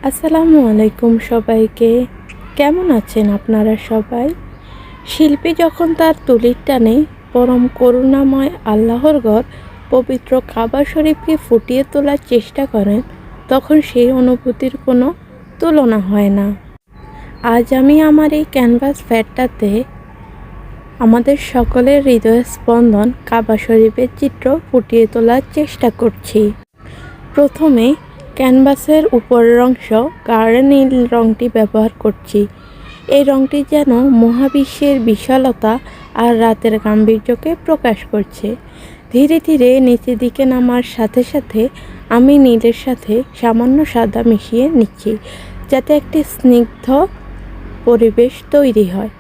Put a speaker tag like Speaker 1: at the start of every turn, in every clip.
Speaker 1: আসসালামু আলাইকুম সবাইকে। কেমন আছেন আপনারা সবাই? শিল্পী যখন তার তুলির টানে পরম করুণাময় আল্লাহর ঘর পবিত্র কাবা শরীফকে ফুটিয়ে তোলার চেষ্টা করেন, তখন সেই অনুভূতির কোনো তুলনা হয় না। আজ আমি আমার এই ক্যানভাস ফ্যাটটাতে আমাদের সকলের হৃদয় স্পন্দন কাবা শরীফের চিত্র ফুটিয়ে তোলার চেষ্টা করছি। প্রথমে ক্যানভাসের উপরের অংশ গাঢ় নীল রঙটি ব্যবহার করছি। এই রঙটি যেন মহাবিশ্বের বিশালতা আর রাতের গাম্ভীর্যকে প্রকাশ করছে। ধীরে ধীরে নিচের দিকে নামার সাথে সাথে আমি নীলের সাথে সামান্য সাদা মিশিয়ে নিচ্ছি, যাতে একটি স্নিগ্ধ পরিবেশ তৈরি হয়।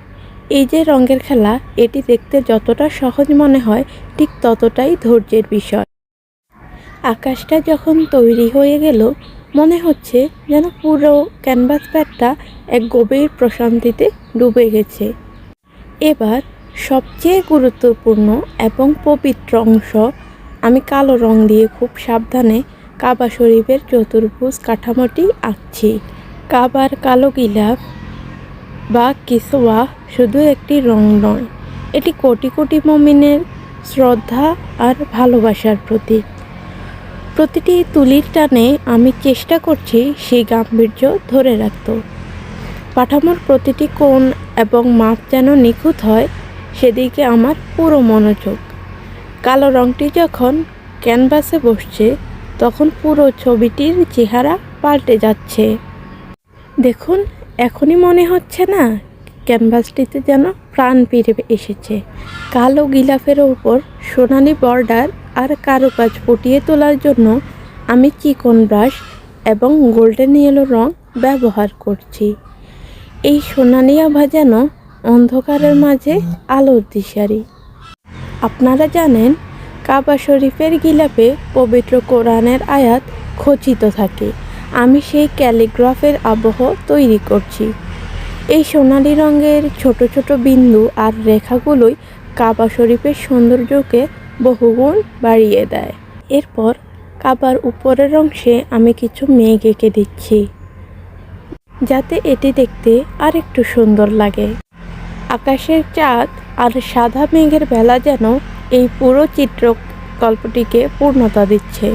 Speaker 1: এই যে রঙের খেলা, এটি দেখতে যতটা সহজ মনে হয়, ঠিক ততটাই ধৈর্যের বিষয়। আকাশটা যখন তৈরি হয়ে গেল, মনে হচ্ছে যেন পুরো ক্যানভাস প্যাডটা এক গভীর প্রশান্তিতে ডুবে গেছে। এবার সবচেয়ে গুরুত্বপূর্ণ এবং পবিত্র অংশ, আমি কালো রং দিয়ে খুব সাবধানে কাবা শরীফের চতুর্ভুজ কাঠামোটি আঁকছি। কাবার কালো গিলাফ বা কিসওয়া শুধু একটি রং নয়, এটি কোটি কোটি মুমিনের শ্রদ্ধা আর ভালোবাসার প্রতীক। প্রতিটি তুলির টানে আমি চেষ্টা করছি সেই গাম্ভীর্য ধরে রাখতে। কাঠামোর প্রতিটি কোণ এবং মাপ যেন নিখুঁত হয়, সেদিকে আমার পুরো মনোযোগ। কালো রঙটি যখন ক্যানভাসে বসছে, তখন পুরো ছবিটির চেহারা পাল্টে যাচ্ছে। দেখুন, এখনই মনে হচ্ছে না ক্যানভাসটিতে যেন প্রাণ ফিরে এসেছে। কালো গিলাফের উপর সোনালি বর্ডার আর কারুকাজ ফুটিয়ে তোলার জন্য আমি চিকন ব্রাশ এবং গোল্ডেন ইয়েলো রং ব্যবহার করছি। এই সোনালি আভা যেন অন্ধকারের মাঝে আলোর দিশারি। আপনারা জানেন, কাবা শরীফের গিলাফে পবিত্র কোরআনের আয়াত খচিত থাকে। আমি সেই ক্যালিগ্রাফের আবহ তৈরি করছি। এই সোনালি রঙের ছোট ছোট বিন্দু আর রেখাগুলোই কাবা শরীফের সৌন্দর্যকে বহুগুণ বাড়িয়ে দেয়। এরপর কাবার উপরের অংশে আমি কিছু মেঘ এঁকে দিচ্ছি, যাতে এটি দেখতে আর একটু সুন্দর লাগে। আকাশের চাঁদ আর সাদা মেঘের বেলা যেন এই পুরো চিত্রকল্পটিকে পূর্ণতা দিচ্ছে।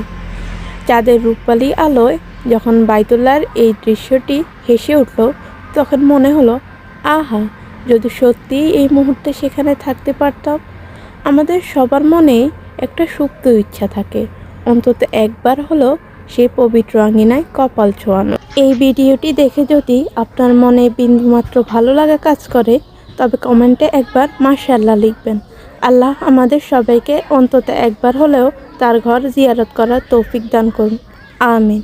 Speaker 1: চাঁদের রূপালী আলোয় যখন বাইতুল্লাহর এই দৃশ্যটি হেসে উঠল, তখন মনে হলো, আহা, যদি সত্যিই এই মুহূর্তে সেখানে থাকতে পারতাম। আমাদের সবার মনেই একটা সুপ্ত ইচ্ছা থাকে, অন্তত একবার হলো সেই পবিত্র আঙিনায় কপাল ছোঁয়ানো। এই ভিডিওটি দেখে যদি আপনার মনে বিন্দুমাত্র ভালো লাগা কাজ করে, তবে কমেন্টে একবার মাশাআল্লাহ লিখবেন। আল্লাহ আমাদের সবাইকে অন্তত একবার হলেও তার ঘর জিয়ারত করার তৌফিক দান করুন। আমিন।